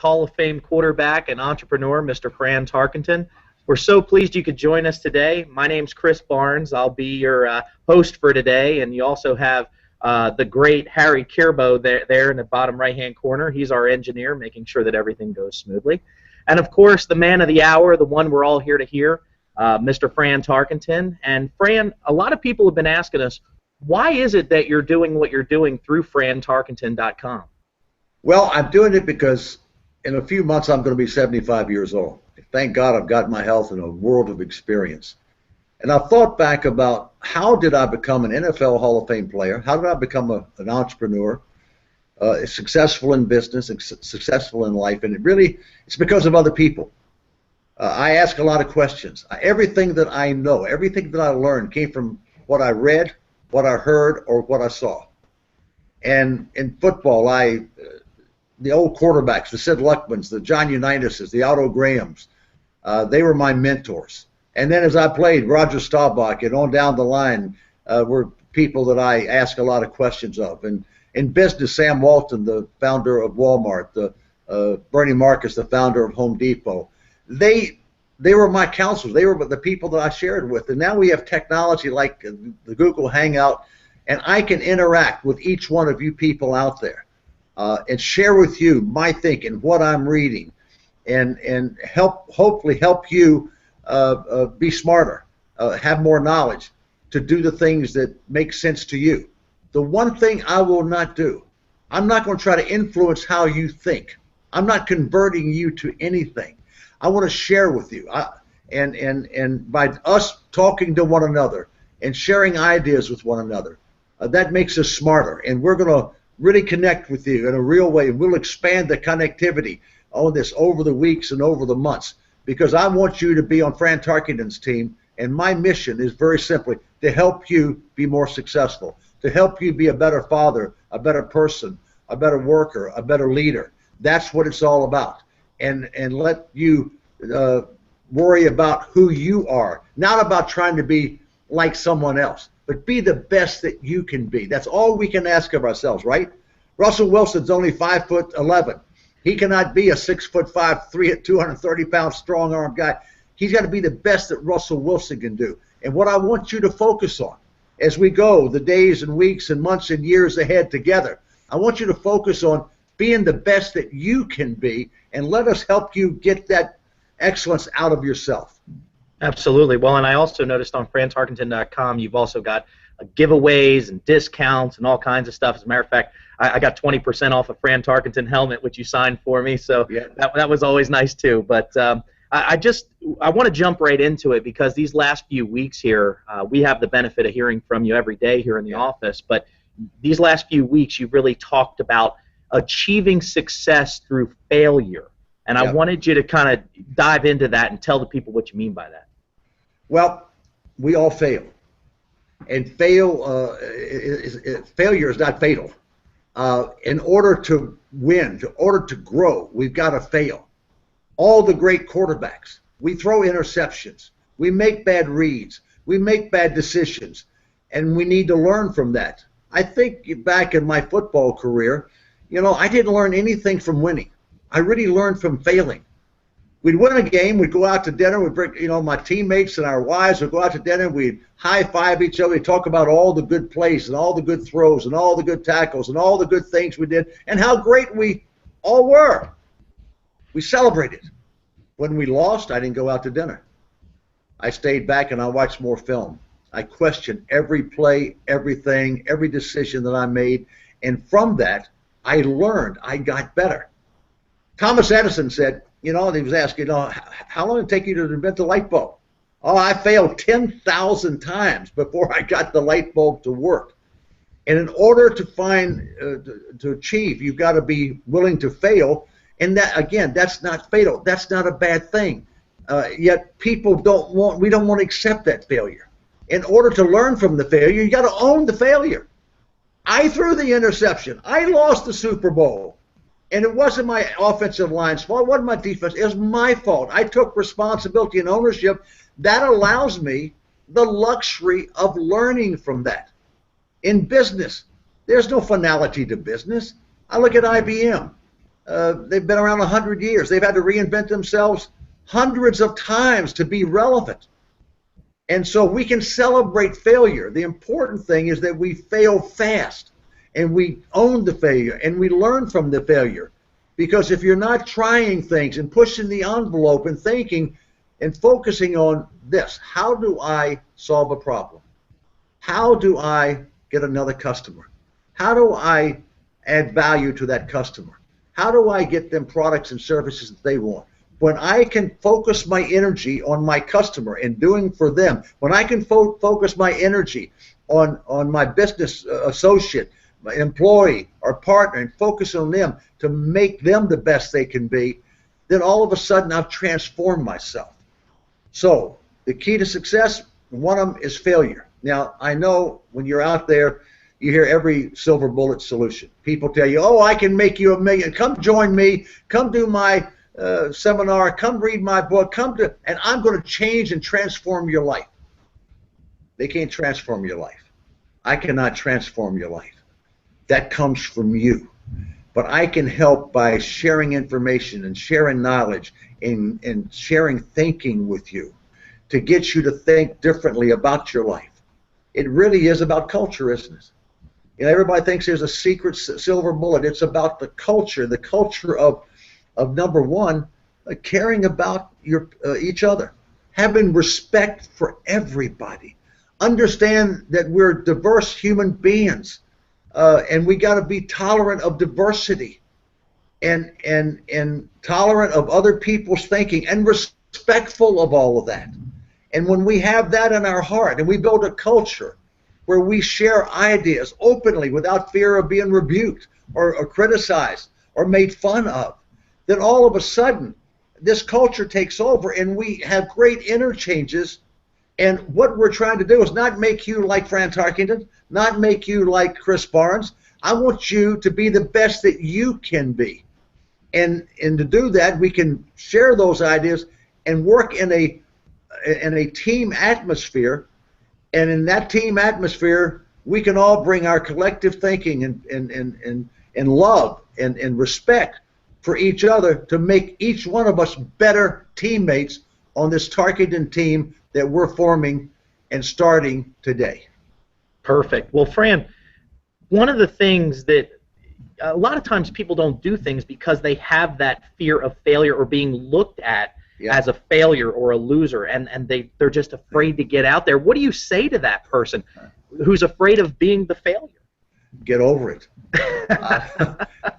Hall of Fame quarterback and entrepreneur, Mr. Fran Tarkenton. We're so pleased you could join us today. My name's Chris Barnes. I'll be your host for today, and you also have the great Harry Kirbo there in the bottom right-hand corner. He's our engineer, making sure that everything goes smoothly. And, of course, the man of the hour, the one we're all here to hear, Mr. Fran Tarkenton. And, Fran, a lot of people have been asking us, why is it that you're doing what you're doing through FranTarkenton.com? Well, I'm doing it because in a few months I'm going to be 75 years old. Thank God I've got my health and a world of experience. And I've thought back about how did I become an NFL Hall of Fame player? How did I become an entrepreneur, successful in business, and successful in life? And it's because of other people. I ask a lot of questions. Everything that I know, everything that I learned came from what I read, what I heard, or what I saw. And in football, the old quarterbacks, the Sid Luckmans, the John Unitas, the Otto Grahams, they were my mentors. And then as I played, Roger Staubach and on down the line were people that I ask a lot of questions of. And in business, Sam Walton, the founder of Walmart, Bernie Marcus, the founder of Home Depot, they were my counselors. They were the people that I shared with. And now we have technology like the Google Hangout, and I can interact with each one of you people out there and share with you my thinking, what I'm reading, and hopefully help you be smarter, have more knowledge to do the things that make sense to you. The one thing I will not do, I'm not going to try to influence how you think. I'm not converting you to anything. I want to share with you. And by us talking to one another and sharing ideas with one another, that makes us smarter. And we're going to really connect with you in a real way. We'll expand the connectivity on this over the weeks and over the months, because I want you to be on Fran Tarkenton's team, and my mission is very simply to help you be more successful, to help you be a better father, a better person, a better worker, a better leader. That's what it's all about. And let you worry about who you are, not about trying to be like someone else, but be the best that you can be. That's all we can ask of ourselves, right? Russell Wilson's only 5'11". He cannot be a 6'5", 230-pound strong-arm guy. He's got to be the best that Russell Wilson can do. And what I want you to focus on as we go the days and weeks and months and years ahead together, I want you to focus on being the best that you can be, and let us help you get that excellence out of yourself. Absolutely. Well, and I also noticed on FranTarkenton.com you've also got giveaways and discounts and all kinds of stuff. As a matter of fact, I got 20% off a Fran Tarkenton helmet, which you signed for me, so yeah, that was always nice too. But I want to jump right into it, because these last few weeks here, we have the benefit of hearing from you every day here in the office, but these last few weeks you've really talked about achieving success through failure. And I wanted you to kind of dive into that and tell the people what you mean by that. Well, we all fail. And failure is not fatal. In order to win, in order to grow, we've got to fail. All the great quarterbacks, we throw interceptions. We make bad reads. We make bad decisions. And we need to learn from that. I think back in my football career, I didn't learn anything from winning. I really learned from failing. We'd win a game, we'd go out to dinner, we'd bring, my teammates and our wives would go out to dinner, we'd high-five each other, we'd talk about all the good plays and all the good throws and all the good tackles and all the good things we did and how great we all were. We celebrated. When we lost, I didn't go out to dinner. I stayed back and I watched more film. I questioned every play, everything, every decision that I made, and from that, I learned, I got better. Thomas Edison said, he was asked, how long did it take you to invent the light bulb? Oh, I failed 10,000 times before I got the light bulb to work. And in order to achieve, you've got to be willing to fail. And that, again, that's not fatal. That's not a bad thing. Yet people we don't want to accept that failure. In order to learn from the failure, you got to own the failure. I threw the interception. I lost the Super Bowl. And it wasn't my offensive line's fault. It wasn't my defense. It was my fault. I took responsibility and ownership. That allows me the luxury of learning from that. In business, there's no finality to business. I look at IBM. They've been around 100 years. They've had to reinvent themselves hundreds of times to be relevant. And so we can celebrate failure. The important thing is that we fail fast and we own the failure and we learn from the failure. Because if you're not trying things and pushing the envelope and thinking and focusing on this, how do I solve a problem? How do I get another customer? How do I add value to that customer? How do I get them products and services that they want? When I can focus my energy on my customer and doing for them, when I can focus my energy on my business associate, my employee or partner, and focus on them to make them the best they can be, then all of a sudden I've transformed myself. So the key to success, one of them is failure. Now, I know when you're out there, you hear every silver bullet solution. People tell you, oh, I can make you $1 million. Come join me. Come do my seminar. Come read my book. And I'm going to change and transform your life. They can't transform your life. I cannot transform your life. That comes from you. But I can help by sharing information and sharing knowledge and sharing thinking with you to get you to think differently about your life. It really is about culture, isn't it? You know, everybody thinks there's a secret silver bullet. It's about the culture of number one, caring about each other, having respect for everybody, understand that we're diverse human beings, and we got to be tolerant of diversity, and tolerant of other people's thinking, and respectful of all of that. And when we have that in our heart, and we build a culture where we share ideas openly without fear of being rebuked or criticized or made fun of, then all of a sudden this culture takes over and we have great interchanges. And what we're trying to do is not make you like Fran Tarkenton, not make you like Chris Barnes. I want you to be the best that you can be. And to do that, we can share those ideas and work in a team atmosphere. And in that team atmosphere, we can all bring our collective thinking and love and respect for each other to make each one of us better teammates on this Tarkenton team that we're forming and starting today. Perfect. Well, Fran, one of the things that a lot of times people don't do things because they have that fear of failure or being looked at as a failure or a loser, and they're just afraid to get out there. What do you say to that person who's afraid of being the failure? Get over it.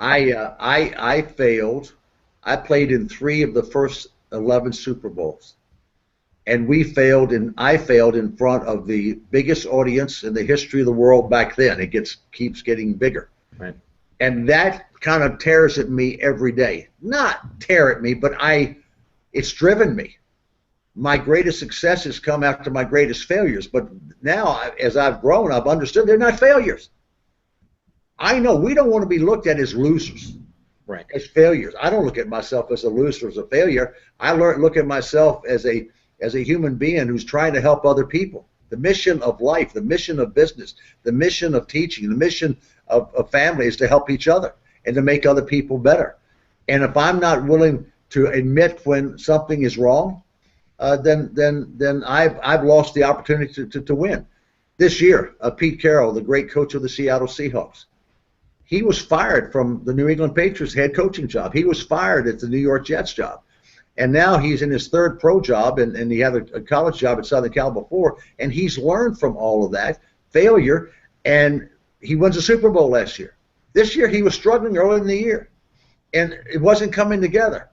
I failed. I played in 3 of the first 11 Super Bowls, and I failed in front of the biggest audience in the history of the world back then. It keeps getting bigger, right? And that kind of tears at me every day. Not tear at me, but it's driven me. My greatest successes come after my greatest failures. But now, as I've grown, I've understood they're not failures. I know we don't want to be looked at as losers, right? As failures. I don't look at myself as a loser, as a failure. I look at myself as a human being who's trying to help other people. The mission of life, the mission of business, the mission of teaching, the mission of family is to help each other and to make other people better. And if I'm not willing to admit when something is wrong, then I've lost the opportunity to win. This year, Pete Carroll, the great coach of the Seattle Seahawks, he was fired from the New England Patriots head coaching job. He was fired at the New York Jets job. And now he's in his 3rd pro job, and he had a college job at Southern Cal before, and he's learned from all of that failure, and he wins a Super Bowl last year. This year he was struggling early in the year, and it wasn't coming together.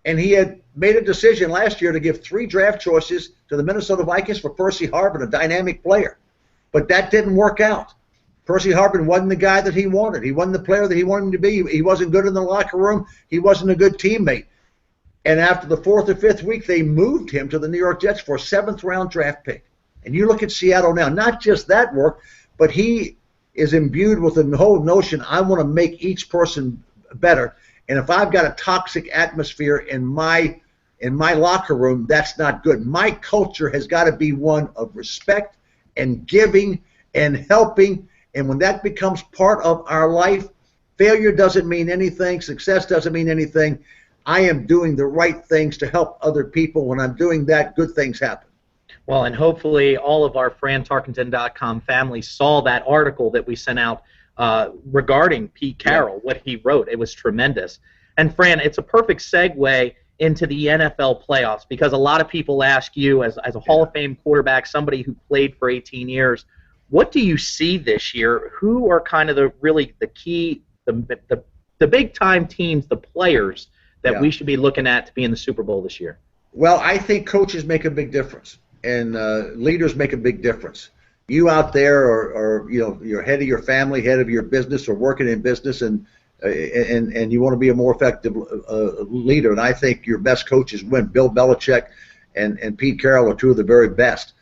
And he had made a decision last year to give 3 draft choices to the Minnesota Vikings for Percy Harvin, a dynamic player. But that didn't work out. Percy Harvin wasn't the guy that he wanted. He wasn't the player that he wanted him to be. He wasn't good in the locker room. He wasn't a good teammate. And after the 4th or 5th week, they moved him to the New York Jets for a 7th-round draft pick. And you look at Seattle now, not just that work, but he is imbued with the whole notion, I want to make each person better. And if I've got a toxic atmosphere in my locker room, that's not good. My culture has got to be one of respect and giving and helping. And when that becomes part of our life, Failure doesn't mean anything. Success doesn't mean anything. I am doing the right things to help other people. When I'm doing that, good things happen. Well, and hopefully all of our FranTarkenton.com family saw that article that we sent out regarding Pete Carroll, what he wrote. It was tremendous. And Fran, it's a perfect segue into the NFL playoffs, because a lot of people ask you, as a Hall of Fame quarterback, somebody who played for 18 years, what do you see this year? Who are kind of the key, the big time teams, the players that we should be looking at to be in the Super Bowl this year? Well, I think coaches make a big difference, and leaders make a big difference. You out there are you're head of your family, head of your business, or working in business, and you want to be a more effective leader. And I think your best coaches win. Bill Belichick and Pete Carroll are two of the very best.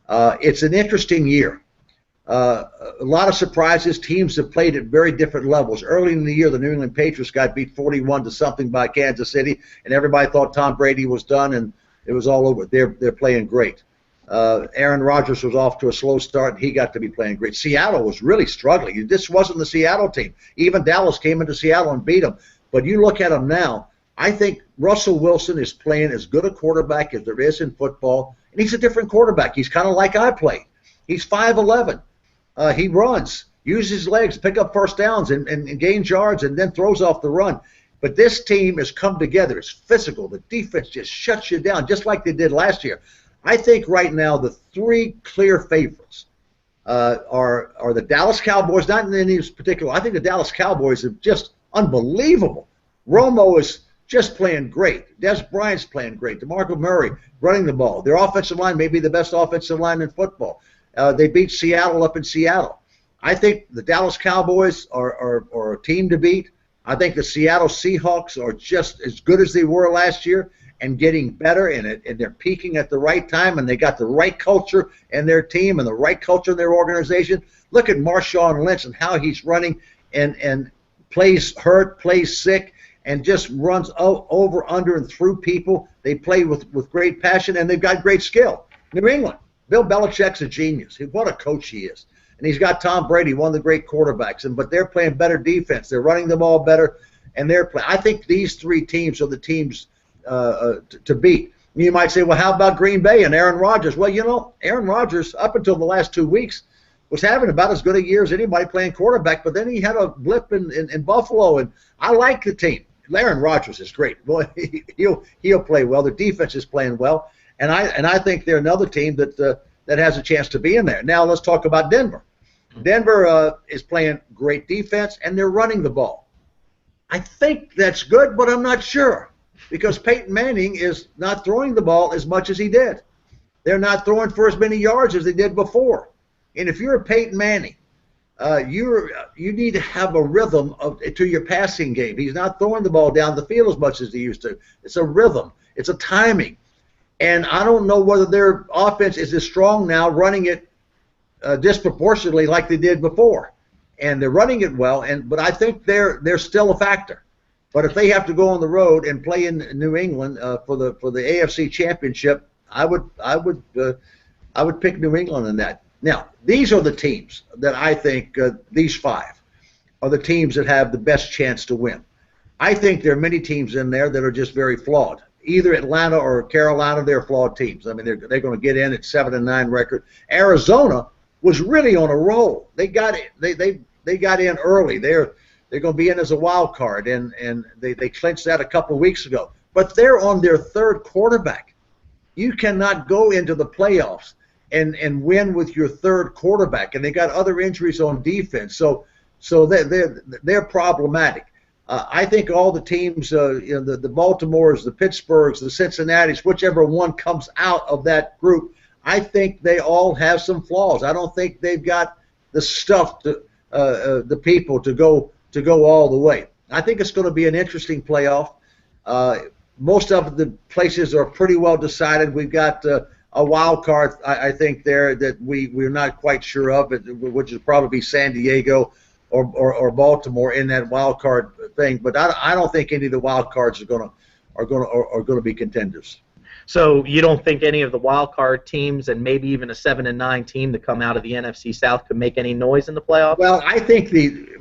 It's an interesting year. A lot of surprises. Teams have played at very different levels. Early in the year, the New England Patriots got beat 41-0 by Kansas City, and everybody thought Tom Brady was done, and it was all over. They're playing great. Aaron Rodgers was off to a slow start, and he got to be playing great. Seattle was really struggling. This wasn't the Seattle team. Even Dallas came into Seattle and beat them. But you look at them now, I think Russell Wilson is playing as good a quarterback as there is in football, and he's a different quarterback. He's kind of like I played. He's 5'11". He runs, uses his legs, pick up first downs, and gains yards, and then throws off the run. But this team has come together. It's physical. The defense just shuts you down, just like they did last year. I think right now the three clear favorites are the Dallas Cowboys, not in any particular. I think the Dallas Cowboys are just unbelievable. Romo is just playing great. Des Bryant's playing great. DeMarco Murray running the ball. Their offensive line may be the best offensive line in football. They beat Seattle up in Seattle. I think the Dallas Cowboys are a team to beat. I think the Seattle Seahawks are just as good as they were last year and getting better, and they're peaking at the right time, and they got the right culture in their team and the right culture in their organization. Look at Marshawn Lynch and how he's running and plays hurt, plays sick, and just runs over, under, and through people. They play with great passion, and they've got great skill. New England. Bill Belichick's a genius. What a coach he is. And he's got Tom Brady, one of the great quarterbacks. But they're playing better defense. They're running the ball better, and they're playing. I think these three teams are the teams to beat. You might say, well, how about Green Bay and Aaron Rodgers? Well, Aaron Rodgers, up until the last 2 weeks, was having about as good a year as anybody playing quarterback. But then he had a blip in Buffalo, and I like the team. Aaron Rodgers is great. Boy, he'll play well. The defense is playing well. And I think they're another team that has a chance to be in there. Now let's talk about Denver. Denver is playing great defense, and they're running the ball. I think that's good, but I'm not sure, because Peyton Manning is not throwing the ball as much as he did. They're not throwing for as many yards as they did before. And if you're a Peyton Manning, you need to have a rhythm to your passing game. He's not throwing the ball down the field as much as he used to. It's a rhythm. It's a timing. And I don't know whether their offense is as strong now, running it disproportionately like they did before. And they're running it well, but I think they're still a factor. But if they have to go on the road and play in New England for the AFC Championship, I would pick New England in that. Now, these are the teams that I think these five are the teams that have the best chance to win. I think there are many teams in there that are just very flawed. Either Atlanta or Carolina, they're flawed teams. I mean, they're going to get in at 7-9 record. Arizona was really on a roll. They got in early. They're going to be in as a wild card, and they clinched that a couple of weeks ago. But they're on their third quarterback. You cannot go into the playoffs and win with your third quarterback, and they got other injuries on defense. So they're problematic. I think all the teams, the Baltimores, the Pittsburghs, the Cincinnatis, whichever one comes out of that group, I think they all have some flaws. I don't think they've got the stuff the people to go all the way. I think it's going to be an interesting playoff. Most of the places are pretty well decided. We've got a wild card, I think, there that we're not quite sure of, which is probably San Diego or Baltimore in that wild card thing. But I don't think any of the wild cards are going to be contenders. So you don't think any of the wild card teams and maybe even a 7-9 team to come out of the NFC South could make any noise in the playoffs? Well, I think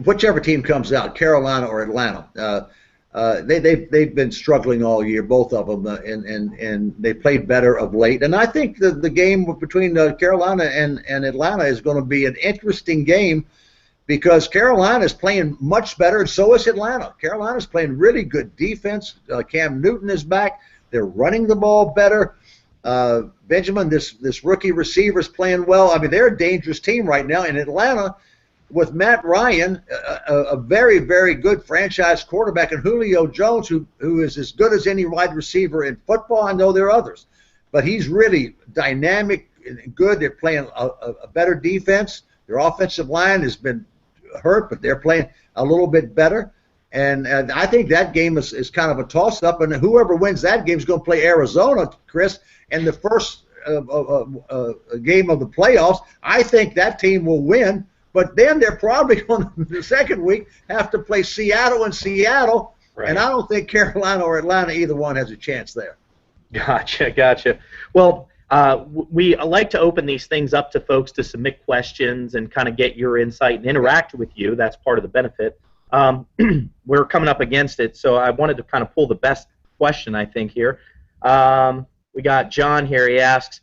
whichever team comes out, Carolina or Atlanta, they've been struggling all year, both of them, and they played better of late. And I think the game between Carolina and Atlanta is going to be an interesting game because Carolina is playing much better, and so is Atlanta. Carolina's playing really good defense. Cam Newton is back. They're running the ball better. Benjamin, this rookie receiver, is playing well. I mean, they're a dangerous team right now. In Atlanta, with Matt Ryan, a very, very good franchise quarterback, and Julio Jones, who is as good as any wide receiver in football. I know there are others, but he's really dynamic and good. They're playing a better defense. Their offensive line has been hurt, but they're playing a little bit better. And I think that game is kind of a toss-up, and whoever wins that game is going to play Arizona, Chris, and the first game of the playoffs. I think that team will win, but then they're probably going to, the second week, have to play Seattle and Seattle, right. And I don't think Carolina or Atlanta, either one, has a chance there. Gotcha. Well, we like to open these things up to folks to submit questions and kind of get your insight and interact with you. That's part of the benefit. We're coming up against it, so I wanted to kind of pull the best question, I think, here. We got John here. He asks,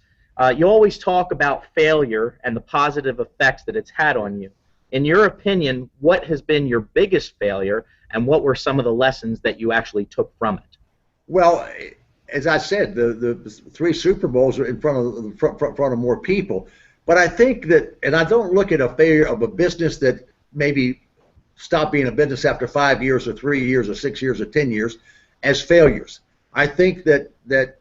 you always talk about failure and the positive effects that it's had on you. In your opinion, what has been your biggest failure, and what were some of the lessons that you actually took from it? Well, as I said, the 3 Super Bowls are in front of more people. But I think that, and I don't look at a failure of a business that maybe stopped being a business after 5 years or 3 years or 6 years or 10 years as failures. I think that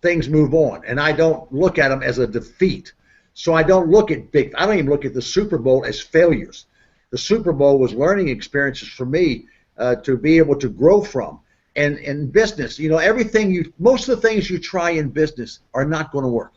things move on, and I don't look at them as a defeat. So I don't even look at the Super Bowl as failures. The Super Bowl was learning experiences for me to be able to grow from. And in business, most of the things you try in business are not going to work.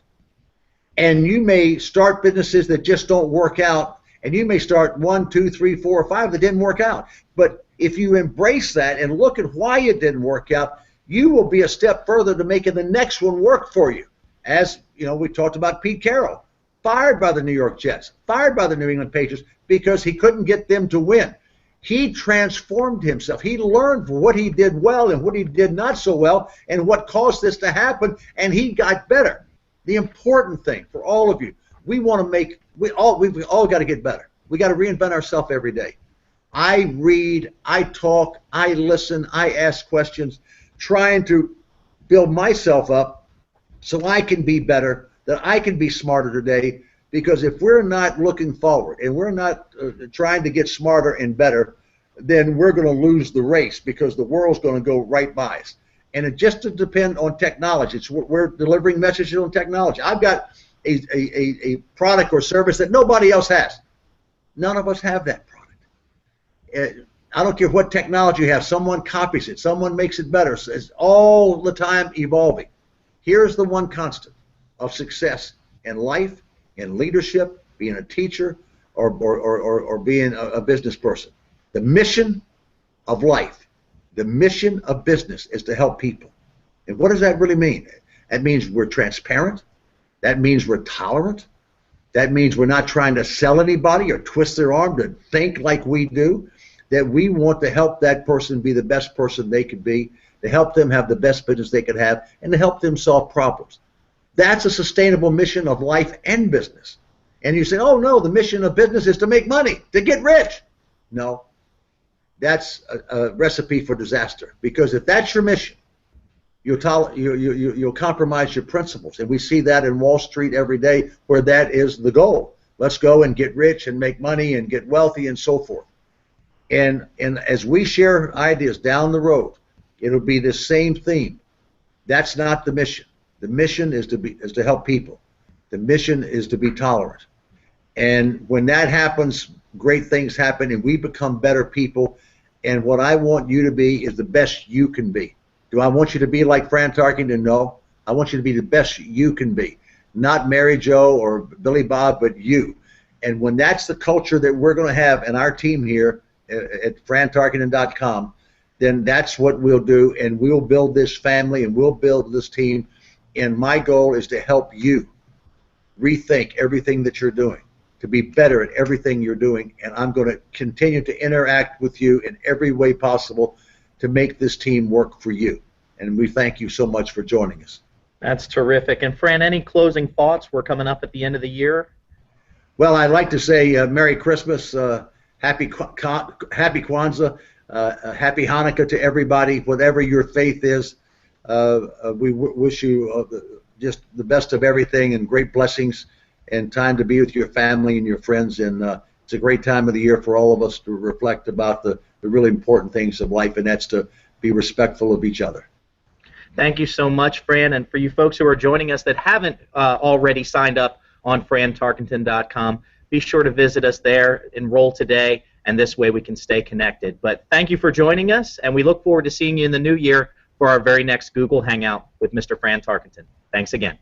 And you may start businesses that just don't work out, and you may start 1, 2, 3, 4, or 5 that didn't work out. But if you embrace that and look at why it didn't work out, you will be a step further to making the next one work for you. As we talked about Pete Carroll, fired by the New York Jets, fired by the New England Patriots because he couldn't get them to win. He transformed himself. He learned what he did well and what he did not so well and what caused this to happen, and he got better. The important thing for all of you, we've all got to get better. We got to reinvent ourselves every day. I read, I talk, I listen, I ask questions, trying to build myself up so I can be better, that I can be smarter today. Because if we're not looking forward and we're not trying to get smarter and better, then we're going to lose the race because the world's going to go right by us. And it just depends on technology. We're delivering messages on technology. I've got a product or service that nobody else has. None of us have that product. I don't care what technology you have. Someone copies it. Someone makes it better. So it's all the time evolving. Here's the one constant of success in life, in leadership, being a teacher, or being a business person. The mission of life, the mission of business is to help people. And what does that really mean? That means we're transparent. That means we're tolerant. That means we're not trying to sell anybody or twist their arm to think like we do. That we want to help that person be the best person they could be, to help them have the best business they could have, and to help them solve problems. That's a sustainable mission of life and business. And you say, oh, no, the mission of business is to make money, to get rich. No, that's a recipe for disaster. Because if that's your mission, you'll compromise your principles. And we see that in Wall Street every day where that is the goal. Let's go and get rich and make money and get wealthy and so forth. And as we share ideas down the road, it'll be the same theme. That's not the mission. The mission is to help people. The mission is to be tolerant. And when that happens, great things happen, and we become better people. And what I want you to be is the best you can be. Do I want you to be like Fran Tarkenton? No. I want you to be the best you can be. Not Mary Jo or Billy Bob, but you. And when that's the culture that we're going to have in our team here at frantarkenton.com, then that's what we'll do, and we'll build this family and we'll build this team. And my goal is to help you rethink everything that you're doing, to be better at everything you're doing, and I'm going to continue to interact with you in every way possible to make this team work for you. And we thank you so much for joining us. That's terrific. And Fran, any closing thoughts? We're coming up at the end of the year. Well, I'd like to say Merry Christmas, Happy Kwanzaa, Happy Hanukkah to everybody, whatever your faith is. We wish you just the best of everything and great blessings and time to be with your family and your friends. And it's a great time of the year for all of us to reflect about the really important things of life, and that's to be respectful of each other. Thank you so much, Fran. And for you folks who are joining us that haven't already signed up on FranTarkenton.com, be sure to visit us there, enroll today, and this way we can stay connected. But thank you for joining us, and we look forward to seeing you in the new year for our very next Google Hangout with Mr. Fran Tarkenton. Thanks again.